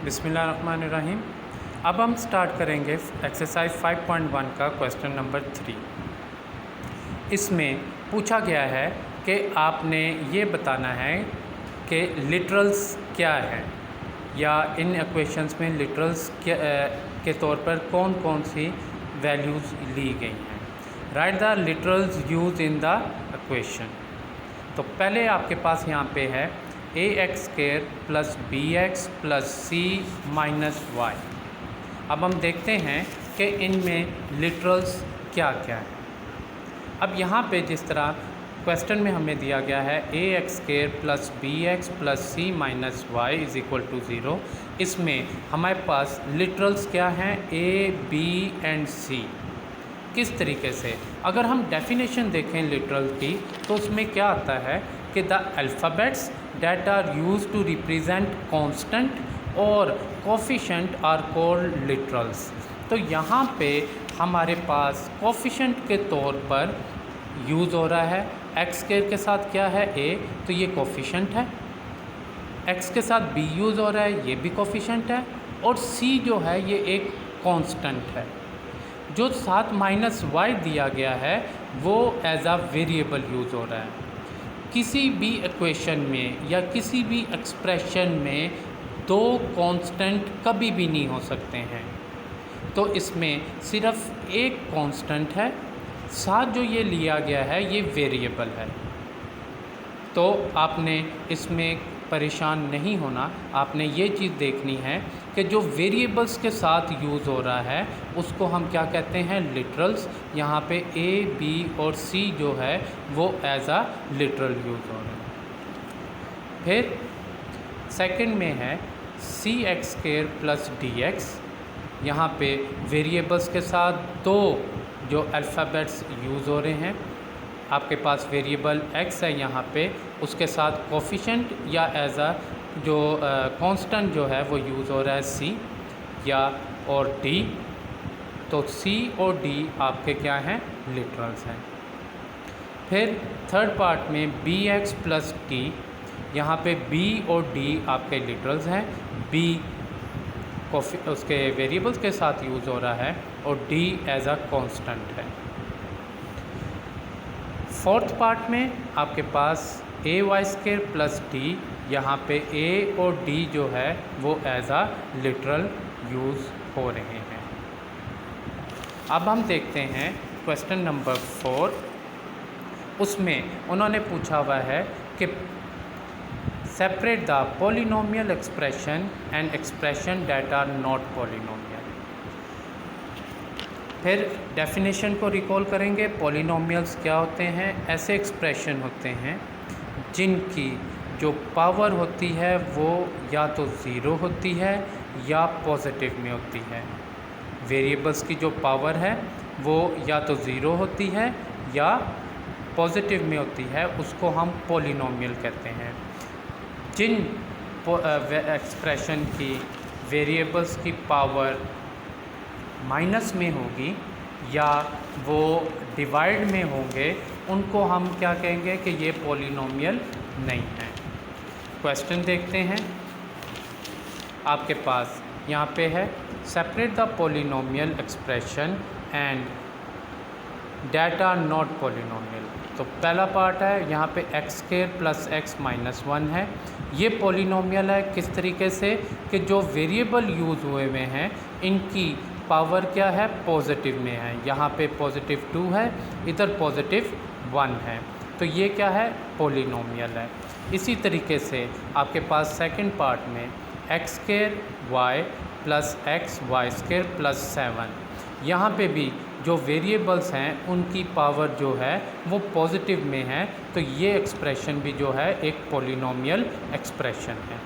बिस्मिल्लाहिर्रहमानिर्रहीम। अब हम स्टार्ट करेंगे एक्सरसाइज 5.1 का क्वेश्चन नंबर 3। इसमें पूछा गया है कि आपने ये बताना है कि लिटरल्स क्या है, या इन इक्वेशंस में लिटरल्स के तौर पर कौन कौन सी वैल्यूज़ ली गई हैं। Right the literals use in the equation. तो पहले आपके पास यहाँ पे है ax² plus bx plus c minus y। अब हम देखते हैं कि इनमें लिटरल्स क्या क्या है। अब यहाँ पे जिस तरह क्वेश्चन में हमें दिया गया है ax² plus bx plus c minus y is equal to 0, इसमें हमारे पास लिटरल्स क्या हैं a, b एंड c। किस तरीके से, अगर हम डेफिनेशन देखें लिटरल की, तो उसमें क्या आता है कि the alphabets that are use to represent constant और कोफिशिएंट आर कॉल्ड लिटरल्स। तो यहाँ पे हमारे पास कोफिशिएंट के तौर पर यूज़ हो रहा है। एक्स के साथ क्या है a, तो ये कोफिशिएंट है। एक्स के साथ b यूज़ हो रहा है, ये भी कोफिशिएंट है। और c जो है ये एक कांस्टेंट है। जो साथ माइनस वाई दिया गया है वो एज आ वेरिएबल यूज़ हो रहा है। किसी भी इक्वेशन में या किसी भी एक्सप्रेशन में दो कांस्टेंट कभी भी नहीं हो सकते हैं। तो इसमें सिर्फ एक कांस्टेंट है, साथ जो ये लिया गया है ये वेरिएबल है। तो आपने इसमें परेशान नहीं होना, आपने ये चीज़ देखनी है कि जो वेरिएबल्स के साथ यूज़ हो रहा है उसको हम क्या कहते हैं, लिटरल्स। यहाँ पे a, b और c जो है वो एज आ लिटरल यूज़ हो रहे हैं। फिर सेकंड में है cx² प्लस dx। यहाँ पे वेरिएबल्स के साथ दो जो अल्फ़ाबेट्स यूज़ हो रहे हैं। आपके पास वेरिएबल x है यहाँ पे, उसके साथ कोफिशिएंट या एज आ जो कांस्टेंट जो है वो यूज़ हो रहा है c या और d। तो c और d आपके क्या हैं, लिटरल्स हैं। फिर थर्ड पार्ट में bx प्लस d, यहाँ पे b और d आपके लिटरल्स हैं। b उसके वेरिएबल्स के साथ यूज़ हो रहा है और d एज आ कांस्टेंट है। फोर्थ पार्ट में आपके पास ay² प्लस d, यहाँ पे a और d जो है वो एज आ लिटरल यूज़ हो रहे हैं। अब हम देखते हैं क्वेश्चन नंबर 4। उसमें उन्होंने पूछा हुआ है कि separate the polynomial expression and expression that are not polynomial. फिर डेफिनेशन को रिकॉल करेंगे। पॉलिनोमियल्स क्या होते हैं, ऐसे एक्सप्रेशन होते हैं जिनकी जो पावर होती है वो या तो ज़ीरो होती है या पॉजिटिव में होती है। वेरिएबल्स की जो पावर है वो या तो ज़ीरो होती है या पॉजिटिव में होती है, उसको हम पॉलिनोमियल कहते हैं। जिन एक्सप्रेशन की वेरिएबल्स की पावर माइनस में होगी या वो डिवाइड में होंगे, उनको हम क्या कहेंगे कि ये पॉलिनोमियल नहीं है। क्वेश्चन देखते हैं। आपके पास यहाँ पे है separate the polynomial expression and that are not polynomial. तो पहला पार्ट है यहाँ पे x² प्लस x माइनस 1 है। ये पॉलिनोमियल है किस तरीके से कि जो वेरिएबल यूज़ हुए हुए हैं इनकी पावर क्या है, पॉजिटिव में है। यहाँ पे पॉजिटिव 2 है, इधर पॉजिटिव 1 है, तो ये क्या है, पॉलिनोमियल है। इसी तरीके से आपके पास सेकंड पार्ट में x² y plus xy² plus 7, यहाँ पे भी जो वेरिएबल्स हैं उनकी पावर जो है वो पॉजिटिव में है, तो ये एक्सप्रेशन भी जो है एक पॉलिनोमियल एक्सप्रेशन है।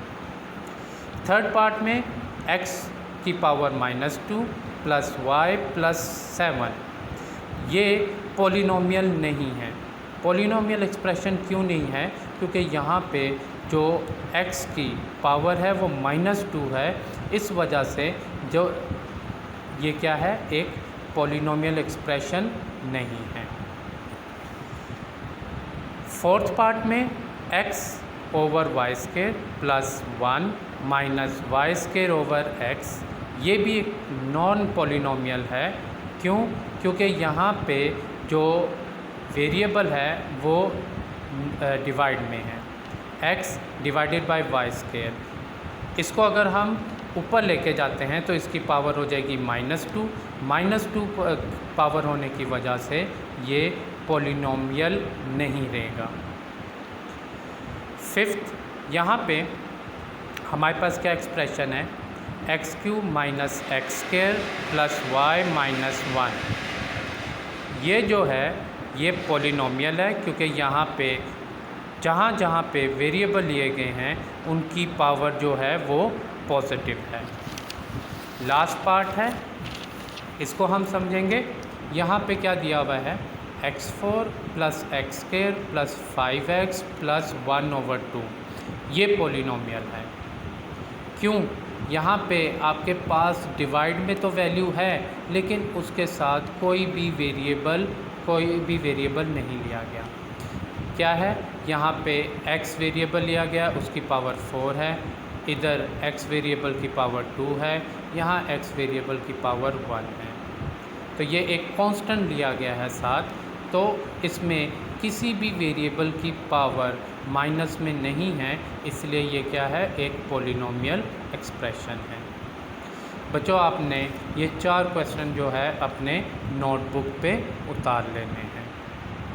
थर्ड पार्ट में x की पावर -2 प्लस y प्लस 7, ये पॉलिनोमियल नहीं है। पॉलिनोमियल एक्सप्रेशन क्यों नहीं है, क्योंकि यहाँ पे जो x की पावर है वो -2 है, इस वजह से जो ये क्या है, एक पॉलिनोमियल एक्सप्रेशन नहीं है। फोर्थ पार्ट में x over y square plus 1 minus y square over x, ये भी एक नॉन पॉलिनोमियल है। क्यों? क्योंकि यहाँ पे जो वेरिएबल है वो डिवाइड में है, x divided by y square. इसको अगर हम ऊपर लेके जाते हैं तो इसकी पावर हो जाएगी -2। -2 पावर होने की वजह से ये पॉलिनोमियल नहीं रहेगा। फिफ्थ, यहाँ पे हमारे पास क्या एक्सप्रेशन है, x³ minus x square plus y minus 1। ये जो है ये पॉलिनोमियल है क्योंकि यहाँ पे जहाँ जहाँ पे वेरिएबल लिए गए हैं उनकी पावर जो है वो पॉजिटिव है। लास्ट पार्ट है, इसको हम समझेंगे। यहाँ पे क्या दिया हुआ है, x4 plus x square plus 5x plus 1/2, ये पॉलिनोमियल है। क्यों? यहाँ पे आपके पास डिवाइड में तो वैल्यू है लेकिन उसके साथ कोई भी वेरिएबल नहीं लिया गया। क्या है, यहाँ पे x वेरिएबल लिया गया, उसकी पावर 4 है, इधर x वेरिएबल की पावर 2 है, यहाँ x वेरिएबल की पावर 1 है। तो ये एक कांस्टेंट लिया गया है साथ, तो इसमें किसी भी वेरिएबल की पावर माइनस में नहीं है, इसलिए ये क्या है, एक पॉलिनोमियल एक्सप्रेशन है। बच्चों, आपने ये 4 क्वेश्चन जो है अपने नोटबुक पे उतार लेने हैं।